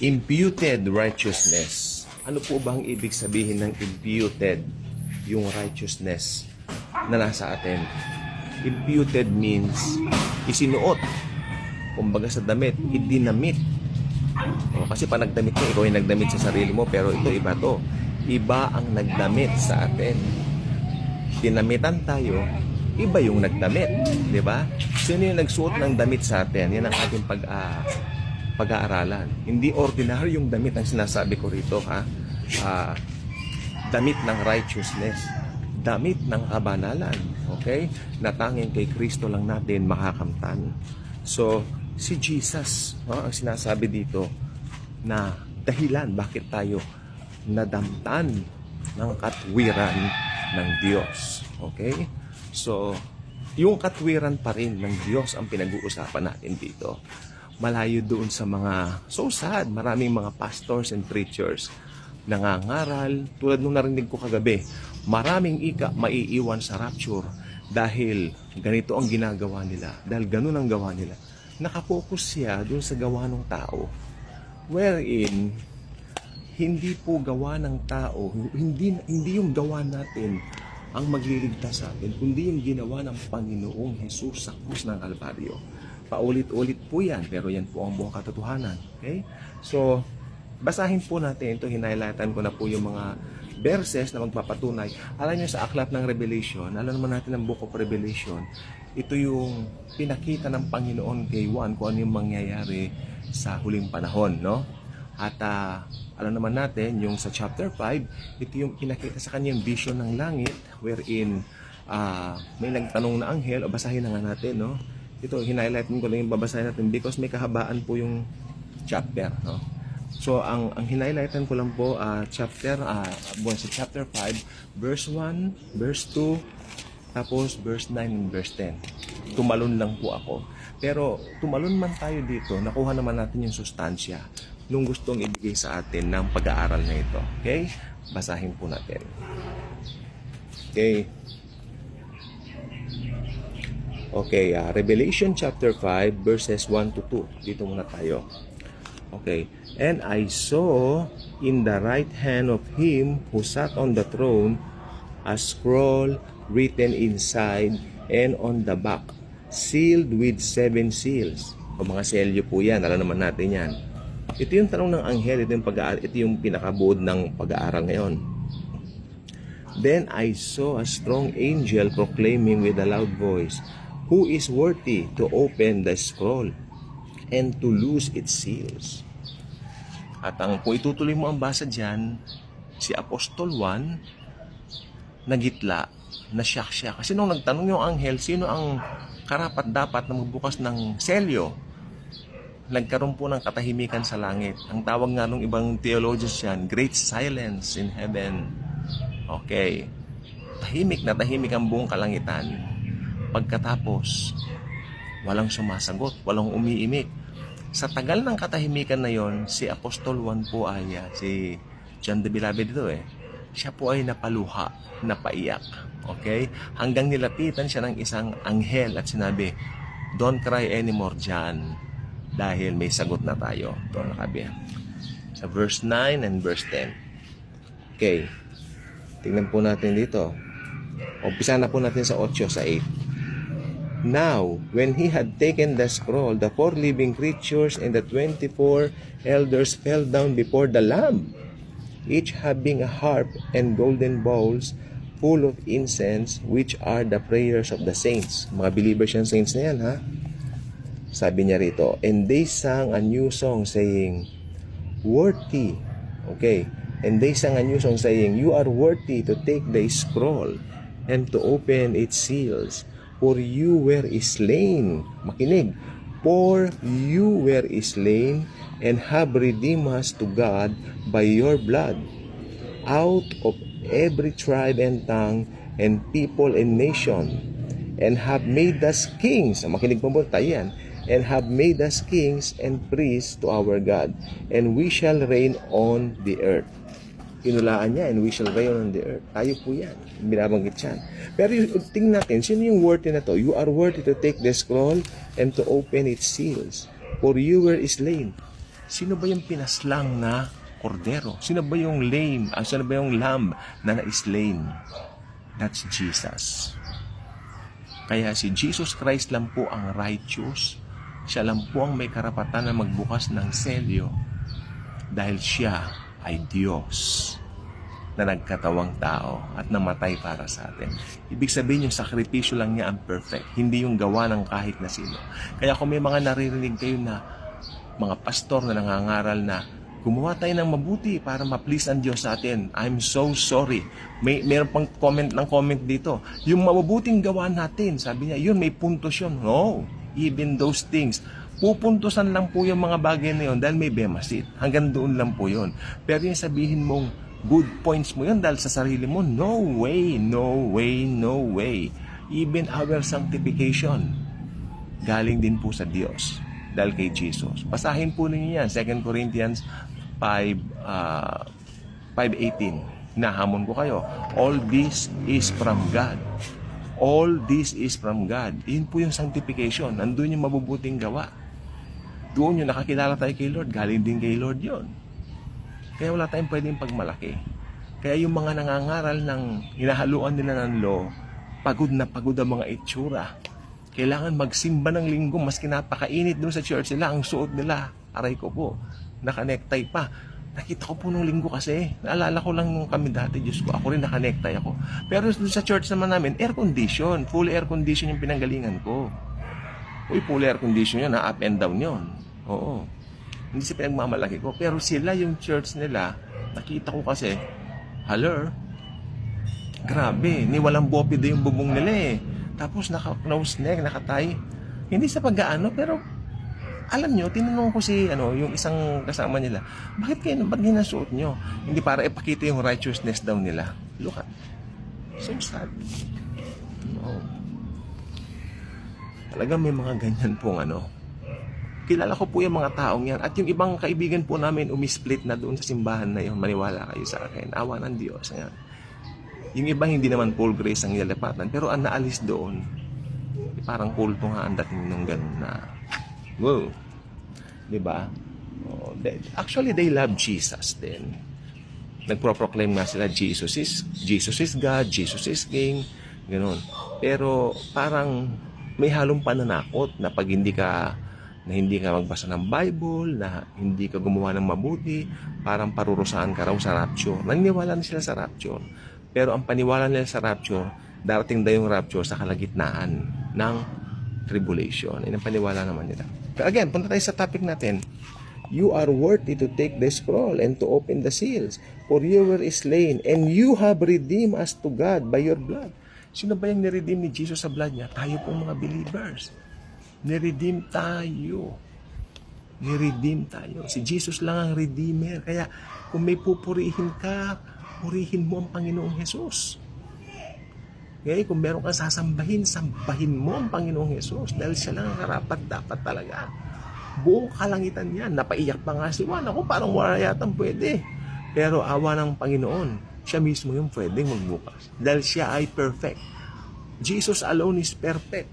Imputed righteousness. Ano po ba ang ibig sabihin ng imputed? Yung righteousness na nasa atin. Imputed means isinuot. Kumbaga sa damit, idinamit. Kasi pa nagdamit mo, ikaw yung nagdamit sa sarili mo, pero ito iba to. Iba ang nagdamit sa atin. Dinamitan tayo, iba yung nagdamit. Di ba? Sino yung nagsuot ng damit sa atin? Yan ang ating pag-aaralan. Hindi ordinary yung damit ang sinasabi ko rito, ha? Damit ng righteousness. Damit ng kabanalan. Okay? Na tanging kay Kristo lang natin makakamtan. So, si Jesus, ang sinasabi dito na dahilan bakit tayo nadamtan ng katwiran ng Diyos. Okay? So, yung katwiran pa rin ng Diyos ang pinag-uusapan natin dito. Malayo doon sa mga, so sad, maraming mga pastors and preachers nangangaral, tulad nung narinig ko kagabi, maraming maiiwan sa rapture dahil ganito ang ginagawa nila, dahil ganun ang gawa nila. Nakapokus siya doon sa gawa ng tao, wherein hindi po gawa ng tao, hindi yung gawa natin ang magliligtas sa atin, kundi yung ginawa ng Panginoong Jesus sa krus ng Kalbaryo. Paulit-ulit po yan, pero yan po ang buong katotohanan. Okay? So, basahin po natin ito, hinighlightan ko na po yung mga verses na magpapatunay. Alam nyo sa aklat ng Revelation, alam naman natin ang Book of Revelation, ito yung pinakita ng Panginoon kay Juan kung ano yung mangyayari sa huling panahon, no? At alam naman natin, yung sa chapter 5, ito yung pinakita sa kanyang vision ng langit, wherein may nagtanong na anghel, o basahin na nga natin, no? Ito, hinighlight ko lang yung babasahin natin because may kahabaan po yung chapter, no? So, ang hinighlightan ko lang po, sa chapter 5, verse 1, verse 2, tapos verse 9 and verse 10. Tumalon lang po ako. Pero, tumalon man tayo dito, nakuha naman natin yung sustansya nung gustong ibigay sa atin ng pag-aaral na ito. Okay? Basahin po natin. Okay. Okay, Revelation chapter 5 verses 1 to 2. Dito muna tayo. Okay. And I saw in the right hand of him who sat on the throne a scroll written inside and on the back, sealed with 7 seals. O mga selyo po yan, alam naman natin yan. Ito yung tanong ng anghel, ito yung pinakabuod ng pag-aaral ngayon. Then I saw a strong angel proclaiming with a loud voice, "Who is worthy to open the scroll and to loose its seals?" At kung itutuloy mo ang basa dyan, si Apostol Juan, nagitla, nasyak siya. Kasi nung nagtanong yung anghel, sino ang karapat-dapat na magbukas ng selyo? Nagkaroon po ng katahimikan sa langit. Ang tawag nga ng ibang theologians yan, great silence in heaven. Okay. Tahimik na tahimik ang buong kalangitan. Pagkatapos, walang sumasagot, walang umiimik. Sa tagal ng katahimikan na yon, si Apostol Juan po ay, si John the Beloved dito siya po ay napaluha, napaiyak. Okay? Hanggang nilapitan siya ng isang anghel at sinabi, "Don't cry anymore, John, dahil may sagot na tayo." Ito nakabi. Sa verse 9 and verse 10. Okay. Tingnan po natin dito. Umpisa na po natin sa 8, sa 8. Now, when he had taken the scroll, the 4 living creatures and the 24 elders fell down before the Lamb, each having a harp and golden bowls full of incense, which are the prayers of the saints. Mga believers yan, saints na yan, ha? Sabi niya rito, and they sang a new song saying, "Worthy." Okay. And they sang a new song saying, "You are worthy to take the scroll and to open its seals. For you were slain." Makinig. "For you were slain and have redeemed us to God by your blood, out of every tribe and tongue and people and nation, and have made us kings." Makinig po po tayo yan. "And have made us kings and priests to our God, and we shall reign on the earth." Inulaan niya, "and we shall reign on the earth." Tayo po yan. Binabanggit yan. Pero tingnan natin, sino yung worthy na to? "You are worthy to take the scroll and to open its seals. For you were slain." Sino ba yung pinaslang na kordero? Sino ba yung sino ba yung lamb na na-slain? That's Jesus. Kaya si Jesus Christ lang po ang righteous. Siya lang po ang may karapatan na magbukas ng selyo dahil siya ay Diyos na nagkatawang tao at namatay para sa atin. Ibig sabihin yung sakripisyo lang niya ang perfect, hindi yung gawa ng kahit na sino. Kaya kung may mga naririnig kayo na mga pastor na nangangaral na gumawa tayo ng mabuti para ma-please ang Diyos sa atin, I'm so sorry. Meron pang comment dito. Yung mabubuting gawa natin, sabi niya, yun may puntos yun. No, even those things, pupuntusan lang po yung mga bagay na yun dahil may bemasit. Hanggang doon lang po yun. Pero yung sabihin mong good points mo yun dahil sa sarili mo, no way, no way, no way. Even our sanctification, galing din po sa Diyos dahil kay Jesus. Basahin po ninyo yan, 2 Corinthians 5:18. Nahamon ko kayo. All this is from God. All this is from God. Yun po yung sanctification. Nandun yung mabubuting gawa. Doon yung nakakilala tayo kay Lord. Galing din kay Lord yun. Kaya wala tayong pwedeng pagmalaki. Kaya yung mga nangangaral ng hinahaluan nila ng law, pagod na pagod ang mga itsura. Kailangan magsimba ng linggo, maski napakainit doon sa church nila, ang suot nila, aray ko po, naka-necktie pa. Nakita ko po nung linggo kasi, naalala ko lang nung kami dati, Diyos ko, ako rin naka-necktie ako. Pero doon sa church naman namin, air condition, full air condition yung pinanggalingan ko. Uy, full air condition yun, up and down yun. Oo. Hindi siya pinagmamalaki ko. Pero sila yung church nila, nakita ko kasi, hello, grabe, ni walang bopido yung bubong nila eh. Tapos naka-nose neck, nakatay. Hindi sa pag-aano, pero alam nyo, tinanong ko yung isang kasama nila, ba't ginasuot nyo? Hindi para ipakita yung righteousness daw nila. Look at, so sad. No. Talagang may mga ganyan pong kilala ko po yung mga taong yan. At yung ibang kaibigan po namin umisplit na doon sa simbahan na yun. Maniwala kayo sa akin. Awa ng Diyos. Ayan. Yung iba hindi naman full grace ang nilalapatan. Pero ang naalis doon, parang kulto nga ang dating nung ganun na, wow. Diba? Oh, actually, they love Jesus din. Nagpro-proclaim nga sila, Jesus is God, Jesus is King. Ganun. Pero parang may halong pananakot na pag hindi ka magbasa ng Bible, na hindi ka gumawa ng mabuti, parang parurusahan ka raw sa rapture. Naniniwala na sila sa rapture. Pero ang paniwala nila sa rapture, darating daw yung rapture sa kalagitnaan ng tribulation. Yan ang paniwala naman nila. Pero again, punta tayo sa topic natin. You are worthy to take the scroll and to open the seals, for you were slain, and you have redeemed us to God by your blood. Sino ba yung niredeem ni Jesus sa blood niya? Tayo pong mga believers. Niredeem tayo. Niredeem tayo. Si Jesus lang ang redeemer. Kaya kung may pupurihin ka, purihin mo ang Panginoong Jesus. Kaya kung meron kang sasambahin, sambahin mo ang Panginoong Jesus. Dahil siya lang ang karapat dapat talaga. Buong kalangitan yan. Napaiyak pa nga si Juan. Ako parang wala yatang pwede. Pero awa ng Panginoon, siya mismo yung pwedeng magbukas. Dahil siya ay perfect. Jesus alone is perfect.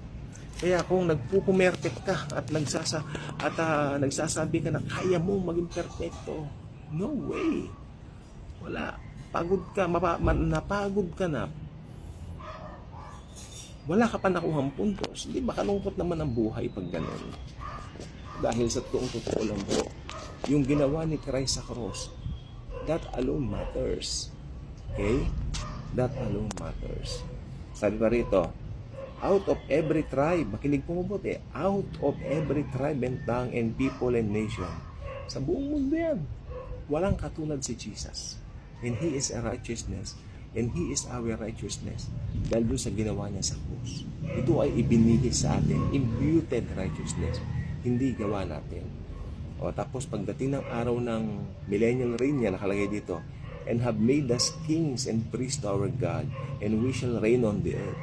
Kaya kung nagpupumerpek ka at nagsasabi ka na kaya mo maging perfecto, no way. Wala. Pagod ka, napagod ka na. Wala ka pa nakuhang puntos. Hindi ba kalungkot naman ang buhay pag gano'n? Dahil sa totoo lang po, yung ginawa ni Christ sa cross, that alone matters. Okay? That alone matters. Sabi pa rito, out of every tribe, makinig po mabuti, out of every tribe and tongue and people and nation. Sa buong mundo yan, walang katulad si Jesus. And He is a righteousness. And He is our righteousness. Dahil doon sa ginawa niya sa krus. Ito ay ibinigis sa atin, imputed righteousness. Hindi gawa natin. O tapos pagdating ng araw ng millennial reign niya, nakalagay dito, and have made us kings and priests to our God, and we shall reign on the earth.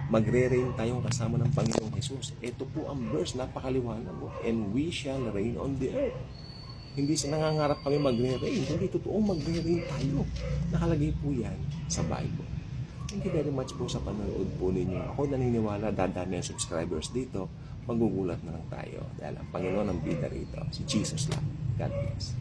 Magre-reign tayong kasama ng Panginoong Jesus. Ito po ang verse, napakaliwanag mo. And we shall reign on the earth. Hindi nangangarap kami magre-reign. Hindi totoong magre-reign tayo. Nakalagay po yan sa Bible. Thank you very much po sa panonood po ninyo. Ako naniniwala, dadami ang subscribers dito. Magugulat na lang tayo. Dahil ang Panginoon ang bida rito, si Jesus lang. God bless.